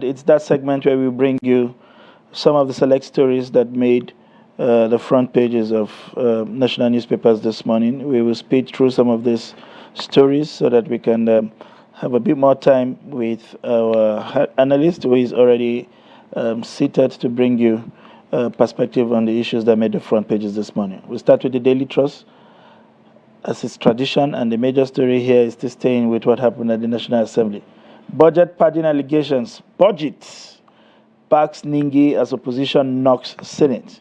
It's that segment where we bring you some of the select stories that made the front pages of national newspapers this morning. We will speed through some of these stories so that we can have a bit more time with our analyst who is already seated to bring you perspective on the issues that made the front pages this morning. We'll start with the Daily Trust, as is tradition, and the major story here is still staying with what happened at the National Assembly. Budget padding allegations. BudgIT backs Ningi as opposition knocks Senate.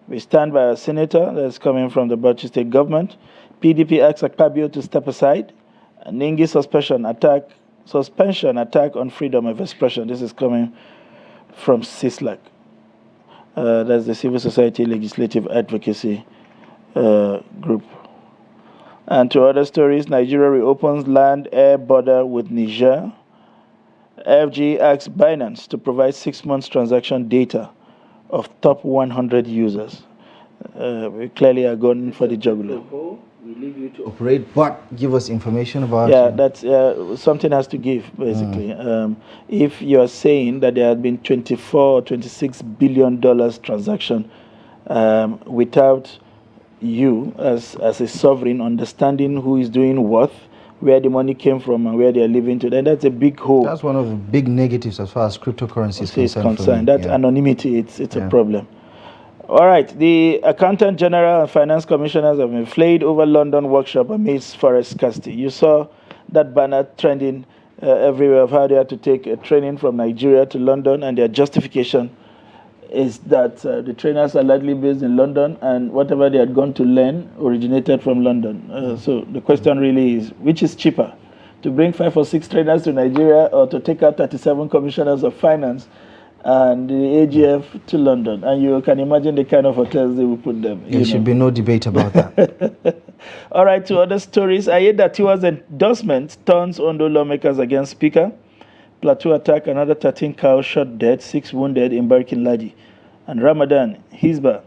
We stand by a senator that's coming from the Bauchi state government. PDP asks Akpabio to step aside. Ningi suspension attack on freedom of expression. This is coming from CISLAC. That's the Civil Society Legislative Advocacy Group. And to other stories, Nigeria reopens land-air border with Niger. FG asks Binance to provide 6 months transaction data of top 100 users. We clearly are going for the jugular. We leave you to operate, but give us information about that's something has to give, basically. If you are saying that there had been 24 or 26 billion dollars transaction without you as a sovereign understanding who is doing what, where the money came from and where they are living today, that's a big hole. That's one of the big negatives as far as cryptocurrency is concerned. That anonymity, it's a problem. All right, the Accountant General and Finance Commissioners have been flayed over London workshop amidst forest scarcity. You saw that banner trending everywhere of how they had to take a training from Nigeria to London, and their justification is that the trainers are largely based in London, and whatever they had gone to learn originated from London. So the question really is, which is cheaper, to bring 5 or 6 trainers to Nigeria or to take out 37 commissioners of finance and the AGF to London? And you can imagine the kind of hotels they will put them. There should be no debate about that. All right, to other stories. Ayedatiwa's endorsement turns Ondo lawmakers against Speaker. Plateau attack, another 13 cows shot dead, 6 wounded in Barkin Ladi. And Ramadan, Hizbah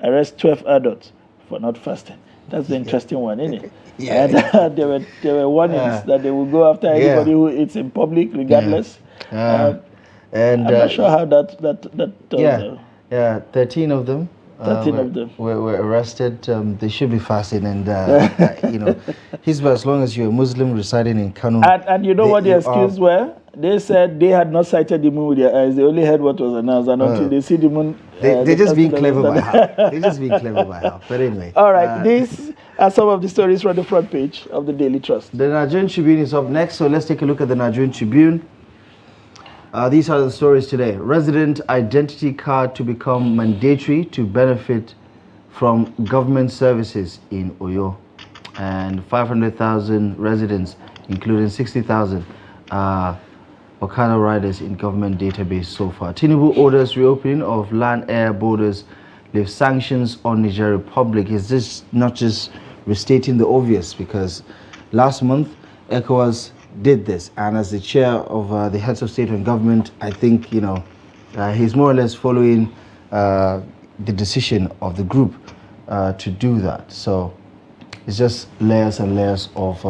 arrest 12 adults for not fasting. That's the interesting one, isn't it? And there were warnings that they will go after anybody who eats in public, regardless. And I'm not sure how that turns out. 13 of them. 13 of them were arrested. They should be fasting, and Hizbah, as long as you're a Muslim residing in Kano. And you know what the excuse were? They said they had not sighted the moon with their eyes. They only heard what was announced, and until they see the moon, they're just being clever by half. They're just being clever by half. But anyway. All right, these are some of the stories from the front page of the Daily Trust. The Nigerian Tribune is up next, so let's take a look at the Nigerian Tribune. These are the stories today. Resident identity card to become mandatory to benefit from government services in Oyo. And 500,000 residents, including 60,000 Okada riders in government database so far. Tinubu orders reopening of land-air borders, lifts sanctions on Niger Republic. Is this not just restating the obvious? Because last month, ECOWAS did this, and as the chair of the heads of state and government, I think he's more or less following the decision of the group to do that. So it's just layers and layers of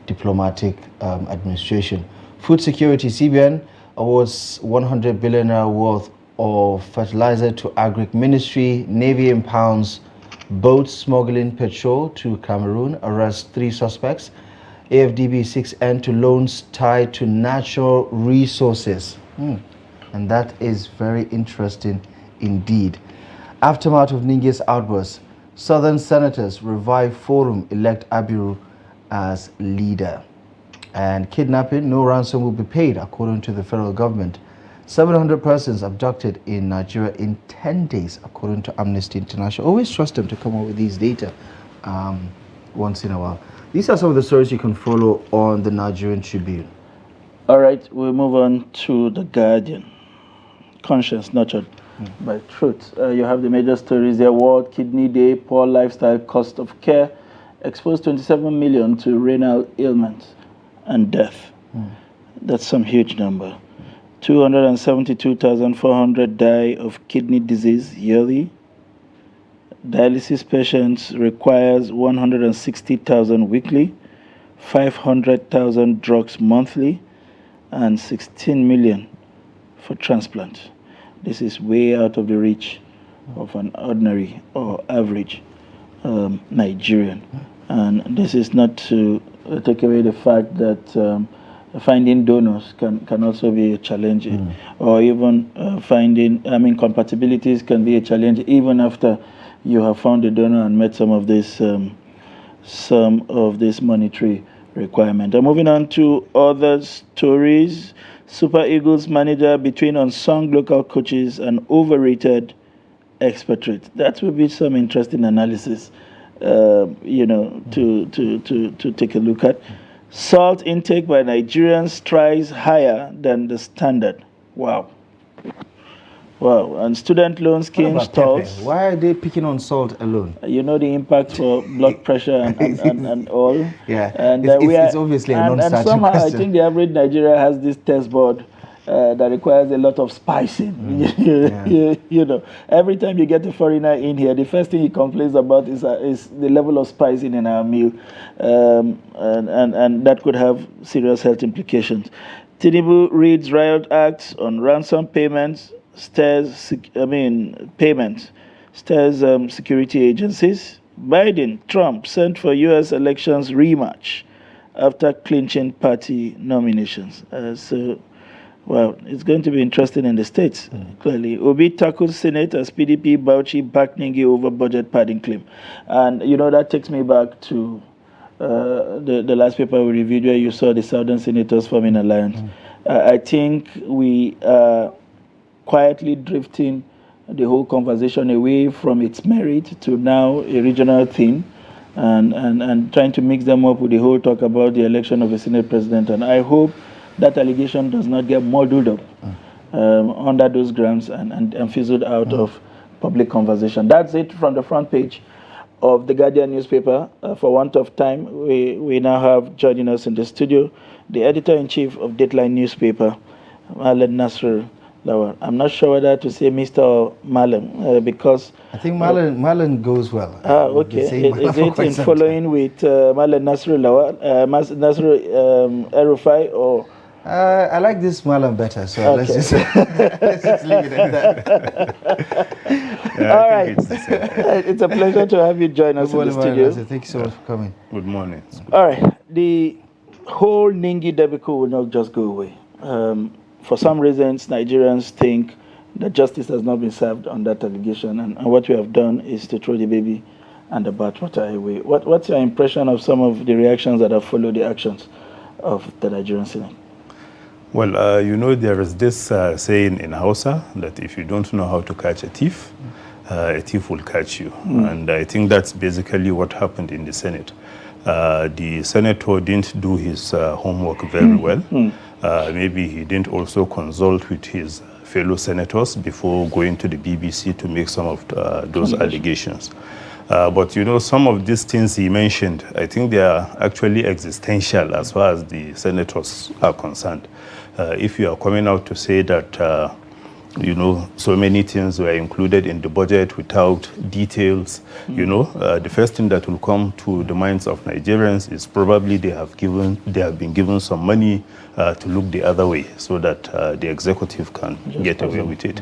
diplomatic administration. Food security. CBN awards 100 billion naira worth of fertilizer to Agric Ministry. Navy impounds boats smuggling petrol to Cameroon. Arrests 3 suspects. AFDB 6 end to loans tied to natural resources. And that is very interesting indeed. Aftermath of Ningi's outburst. Southern senators revive forum, elect Abiru as leader. And kidnapping, no ransom will be paid, according to the federal government. 700 persons abducted in Nigeria in 10 days, according to Amnesty International. Always trust them to come up with these data once in a while. These are some of the stories you can follow on the Nigerian Tribune. All right, we'll move on to The Guardian. Conscience nurtured by truth. You have the major stories there. World Kidney Day, poor lifestyle, cost of care, exposed 27 million to renal ailments and death. That's some huge number. 272,400 die of kidney disease yearly. Dialysis patients requires 160,000 weekly, 500,000 drugs monthly, and 16 million for transplant. This is way out of the reach of an ordinary or average Nigerian. And this is not to take away the fact that finding donors can also be a challenge, or even compatibilities can be a challenge even after you have found a donor and met some of this monetary requirement. And moving on to other stories, Super Eagles manager between unsung local coaches and overrated expatriate. That will be some interesting analysis, to take a look at. Salt intake by Nigerians tries higher than the standard. Wow. And student loan scheme stalls. Why are they picking on salt alone? You know the impact for blood pressure and all. Yeah, and it's obviously a non-starter and somehow question. I think the average Nigerian has this test board that requires a lot of spicing. Every time you get a foreigner in here, the first thing he complains about is the level of spicing in our meal, and that could have serious health implications. Tinubu reads riot acts on ransom payments, stirs security agencies. Biden, Trump sent for U.S. elections rematch after clinching party nominations. It's going to be interesting in the States, clearly. Obi tackles Senate as PDP Bauchi back Ningi over budget padding claim. And, that takes me back to the last paper we reviewed where you saw the Southern senators forming alliance. I think we are quietly drifting the whole conversation away from its merit to now a regional thing, and trying to mix them up with the whole talk about the election of a Senate president. And I hope that allegation does not get muddled up under those grounds and fizzled out of public conversation. That's it from the front page of the Guardian newspaper. For want of time, we now have joining us in the studio the editor-in-chief of Dateline newspaper, Malam Nasir Lawal. I'm not sure whether to say Mr. or Malam because I think Malam goes well. Okay. Is it in following with Malam Nasir Lawal, Nasir El-Rufai, or? I like this Malam better, so Okay. let's just leave it at that. All right. It's a pleasure to have you join us in the studio. Thank you so much for coming. Good morning. All right. The whole Ningi debacle will not just go away. For some reasons, Nigerians think that justice has not been served on that allegation, and what we have done is to throw the baby and the bathwater away. What's your impression of some of the reactions that have followed the actions of the Nigerian Senate? Well, there is this saying in Hausa that if you don't know how to catch a thief will catch you. And I think that's basically what happened in the Senate. The senator didn't do his homework very well. Maybe he didn't also consult with his fellow senators before going to the BBC to make some of those allegations. But some of these things he mentioned, I think they are actually existential as far as the senators are concerned. If you are coming out to say that so many things were included in the budget without details, the first thing that will come to the minds of Nigerians is probably they have been given some money to look the other way so that the executive can get away with it.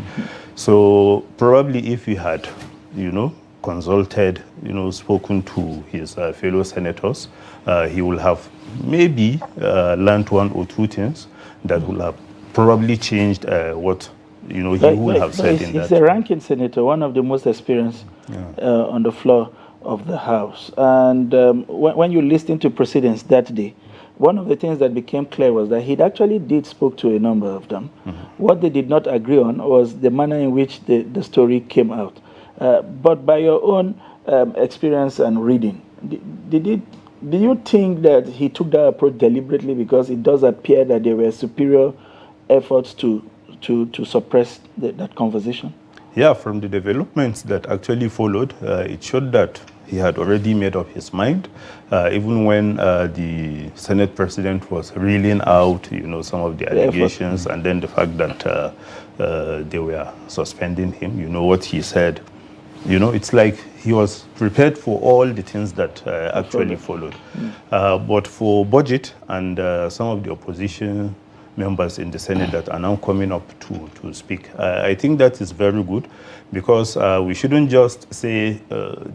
So probably if he had, consulted, spoken to his fellow senators, he will have maybe learned one or two things that will have probably changed what he would have said in that. He's a ranking senator, one of the most experienced on the floor of the House. And when you listen to proceedings that day, one of the things that became clear was that he actually spoke to a number of them. What they did not agree on was the manner in which the story came out. But by your own experience and reading, do you think that he took that approach deliberately because it does appear that there were superior efforts to suppress that conversation? Yeah, from the developments that actually followed, it showed that he had already made up his mind. Even when the Senate president was reeling out, some of the allegations, and then the fact that they were suspending him, what he said, it's like he was prepared for all the things that actually followed. But for BudgIT and some of the opposition members in the Senate that are now coming up to speak. I think that is very good, because we shouldn't just say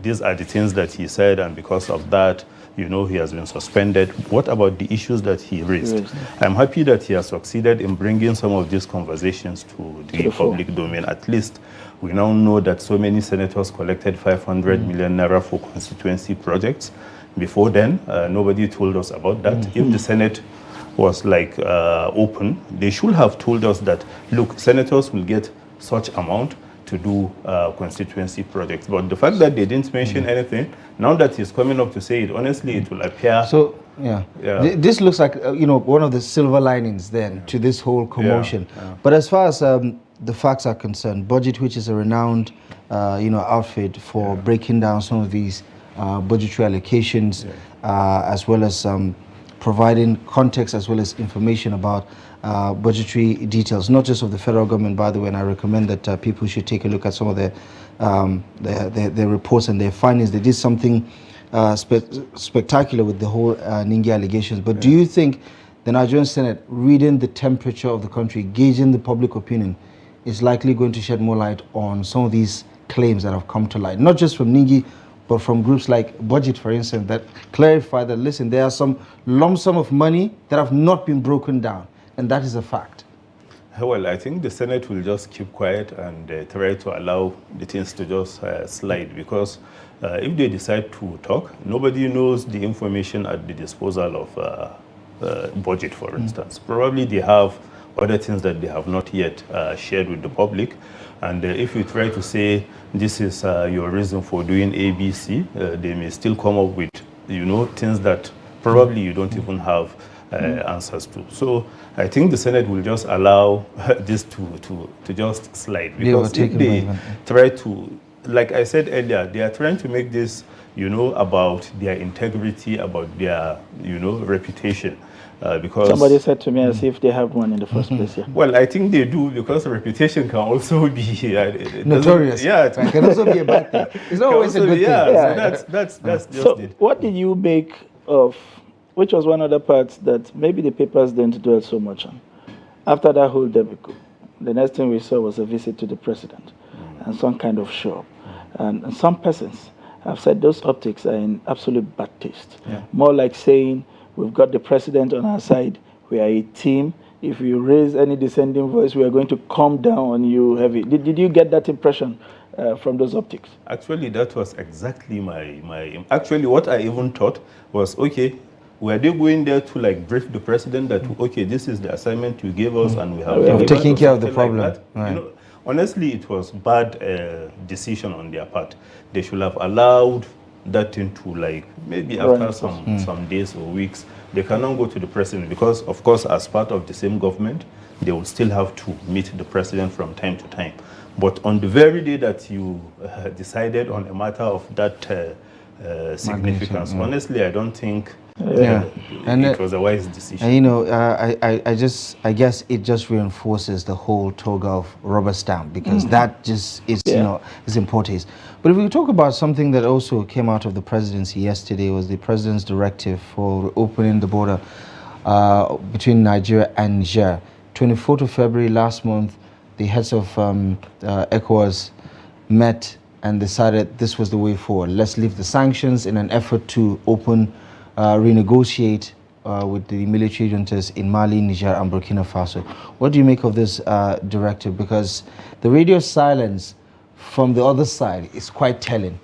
these are the things that he said, and because of that, you know, he has been suspended. What about the issues that he raised? I'm happy that he has succeeded in bringing some of these conversations to the public domain. At least we now know that so many senators collected 500 million naira for constituency projects. Before then, nobody told us about that. If the Senate was like open, they should have told us that, look, senators will get such amount to do constituency projects. But the fact that they didn't mention anything, now that he's coming up to say it, honestly, it will appear... So, this looks like, you know, one of the silver linings then to this whole commotion. But as far as the facts are concerned, BudgIT, which is a renowned, you know, outfit for breaking down some of these budgetary allocations, as well as providing context as well as information about budgetary details, not just of the federal government, by the way, and I recommend that people should take a look at some of their reports and their findings. They did something spectacular with the whole Ningi allegations. But do you think the Nigerian Senate, reading the temperature of the country, gauging the public opinion, is likely going to shed more light on some of these claims that have come to light, not just from Ningi, but from groups like BudgIT, for instance, that clarify that, listen, there are some lump sum of money that have not been broken down, and that is a fact? Well, I think the Senate will just keep quiet and try to allow the things to just slide, because if they decide to talk, nobody knows the information at the disposal of BudgIT, for instance. Probably they have other things that they have not yet shared with the public. And if you try to say this is your reason for doing ABC, they may still come up with, you know, things that probably you don't even have answers to. So I think the Senate will just allow this to just slide, because if they try to, like I said earlier, they are trying to make this, you know, about their integrity, about their, you know, reputation. Because somebody said to me as if they have one in the first place. Well, I think they do, because reputation can also be notorious. It can also be a bad thing. It's not always a good thing. So that's just it. What did you make of, which was one of the parts that maybe the papers didn't dwell so much on? After that whole debacle, the next thing we saw was a visit to the president and some kind of show. And some persons have said those optics are in absolute bad taste. More like saying, we've got the president on our side, we are a team. If you raise any dissenting voice, we are going to come down on you heavy. Did you get that impression from those optics? Actually, that was exactly my actually what I even thought was, okay, were they going there to like brief the president that, okay, this is the assignment you gave us and we have taken care of the problem. Like you know, honestly, it was bad decision on their part. They should have allowed that thing to, like, maybe after some days or weeks, they cannot go to the president, because of course, as part of the same government, they will still have to meet the president from time to time. But on the very day that you decided on a matter of that significance, honestly, I don't think it was a wise decision. And you know, I guess it just reinforces the whole toga of rubber stamp, because that just is, you know, is important. But if we talk about something that also came out of the presidency yesterday, was the president's directive for opening the border between Nigeria and Niger. 24th of February last month, the heads of ECOWAS met and decided this was the way forward. Let's lift the sanctions in an effort to renegotiate with the military juntas in Mali, Niger, and Burkina Faso. What do you make of this directive? Because the radio silence from the other side is quite telling.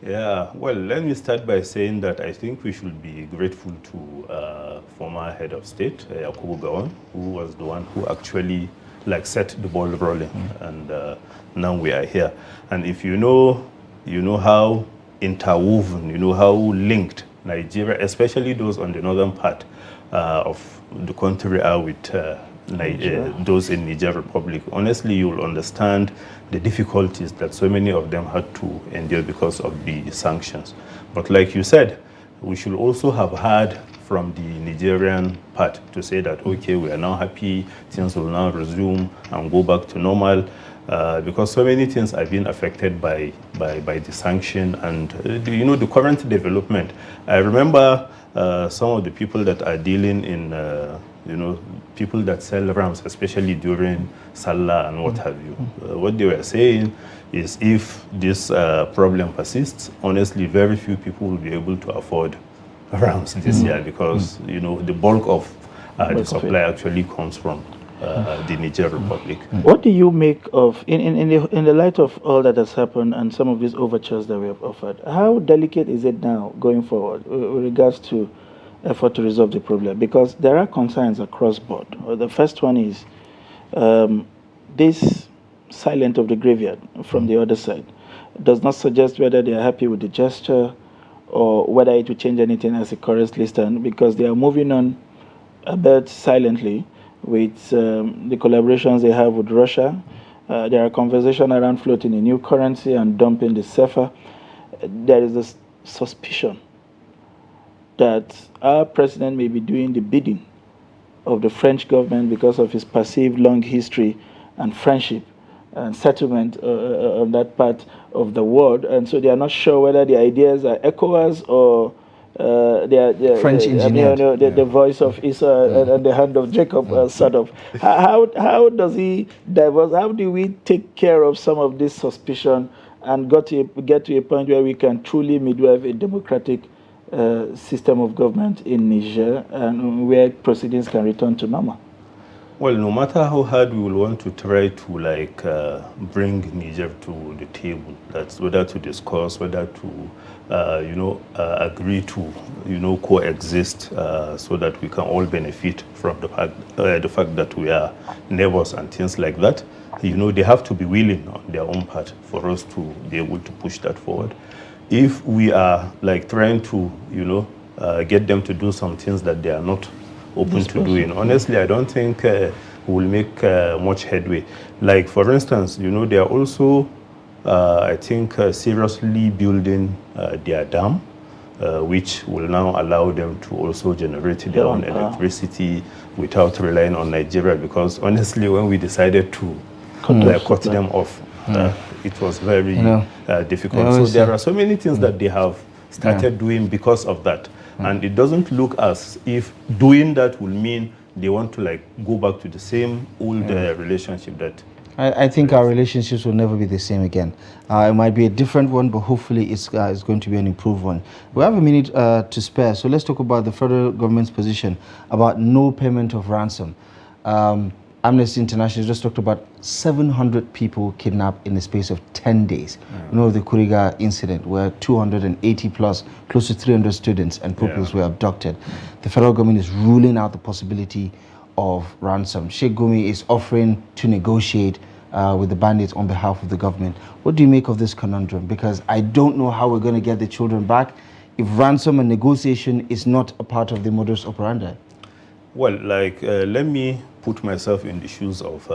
Yeah, well, let me start by saying that I think we should be grateful to former head of state, Yakubu Gowon, who was the one who actually like set the ball rolling, and now we are here. And if you know how interwoven, you know how linked Nigeria, especially those on the northern part of the country, are with those in Niger Republic. Honestly, you'll understand the difficulties that so many of them had to endure because of the sanctions. But like you said, we should also have heard from the Nigerian part to say that, okay, we are now happy, things will now resume and go back to normal. Because so many things have been affected by the sanction and the current development. I remember some of the people that are dealing in you know, people that sell rams, especially during Salah and what have you. What they were saying is if this problem persists, honestly, very few people will be able to afford rams this year because, you know, the bulk of the supply actually comes from the Niger Republic. What do you make of, in the light of all that has happened and some of these overtures that we have offered, how delicate is it now going forward with regards to effort to resolve the problem? Because there are concerns across board. The first one is this silent of the graveyard from the other side does not suggest whether they are happy with the gesture or whether it will change anything as it currently stands, because they are moving on a bit silently with the collaborations they have with Russia. There are conversations around floating a new currency and dumping the CFA. There is a suspicion that our president may be doing the bidding of the French government because of his perceived long history and friendship and settlement on that part of the world. And so they are not sure whether the ideas are ECOWAS or the French engineered. the voice of Esau and the hand of Jacob, sort of. How does he divorce? How do we take care of some of this suspicion and get to a point where we can truly midwife a democratic system of government in Niger and where proceedings can return to normal? Well, no matter how hard we will want to try to bring Niger to the table, that's whether to discuss, whether to agree to coexist so that we can all benefit from the fact that we are neighbors and things like that. They have to be willing on their own part for us to be able to push that forward. If we are trying to get them to do some things that they are not open to doing, honestly, I don't think we'll make much headway. Like, for instance, they are also I think seriously building their dam, which will now allow them to also generate their own electricity without relying on Nigeria, because honestly, when we decided to cut them off, it was very difficult. So there are so many things that they have started doing because of that. And it doesn't look as if doing that will mean they want to go back to the same old relationship that I think our relationships will never be the same again. It might be a different one, but hopefully it's going to be an improved one. We have a minute to spare, so let's talk about the federal government's position about no payment of ransom. Amnesty International just talked about 700 people kidnapped in the space of 10 days. You know, the Kuriga incident where 280 plus, close to 300 students and pupils were abducted. The federal government is ruling out the possibility of ransom. Sheikh Gumi is offering to negotiate with the bandits on behalf of the government. What do you make of this conundrum? Because I don't know how we're going to get the children back if ransom and negotiation is not a part of the modus operandi. Well, let me put myself in the shoes of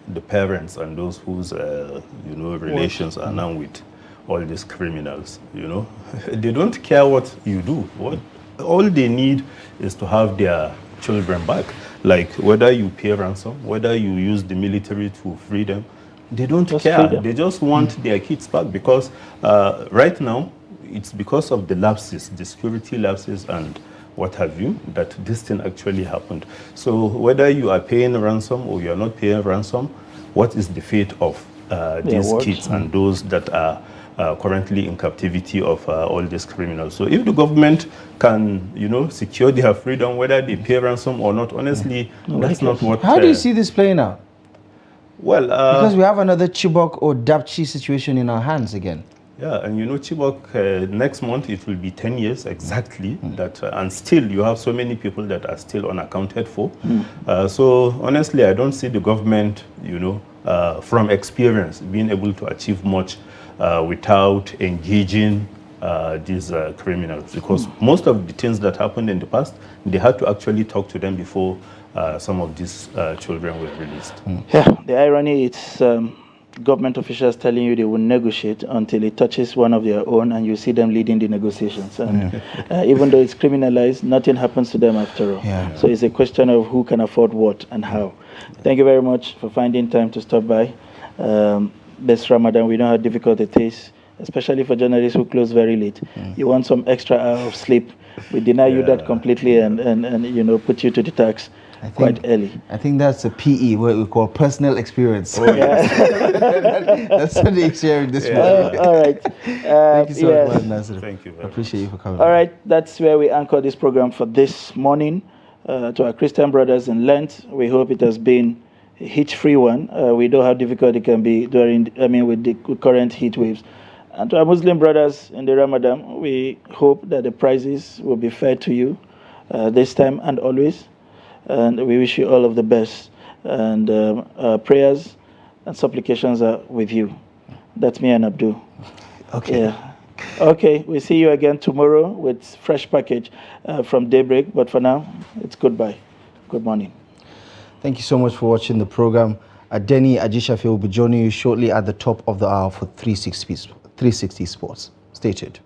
the parents and those whose relations are now with all these criminals. They don't care what you do. All they need is to have their children back. Whether you pay ransom, whether you use the military to free them, they don't care. They just want their kids back, because right now it's because of the lapses, the security lapses and what have you, that this thing actually happened. So whether you are paying ransom or you are not paying ransom, what is the fate of these kids and those that are currently in captivity of all these criminals? So if the government can, secure their freedom, whether they pay ransom or not, honestly, that's not what... How do you see this playing out? Well, because we have another Chibok or Dapchi situation in our hands again. Yeah, and Chibok, next month it will be 10 years exactly, and still you have so many people that are still unaccounted for. So honestly, I don't see the government, from experience, being able to achieve much without engaging these criminals, because most of the things that happened in the past, they had to actually talk to them before some of these children were released. Yeah, the irony is government officials telling you they will negotiate until it touches one of their own and you see them leading the negotiations. And even though it's criminalized, nothing happens to them after all. So it's a question of who can afford what and how. Thank you very much for finding time to stop by. This Ramadan, we know how difficult it is, especially for journalists who close very late. You want some extra hour of sleep. We deny you that completely and put you to the tax. quite early. I think that's a PE, what we call personal experience. Oh, yes. That's what they're sharing this morning. All right. Thank you so yes. much, Nasir. Thank you very Appreciate you for coming. All right, that's where we anchor this program for this morning. To our Christian brothers in Lent, we hope it has been a hitch-free one. We know how difficult it can be with the current heat waves. And to our Muslim brothers in the Ramadan, we hope that the prices will be fair to you this time and always. And we wish you all of the best. And prayers and supplications are with you. That's me and Abdul. Okay. Yeah. Okay, we see you again tomorrow with fresh package from Daybreak. But for now, it's goodbye. Good morning. Thank you so much for watching the program. Adeni Ajishafe will be joining you shortly at the top of the hour for 360 Sports. Stay tuned.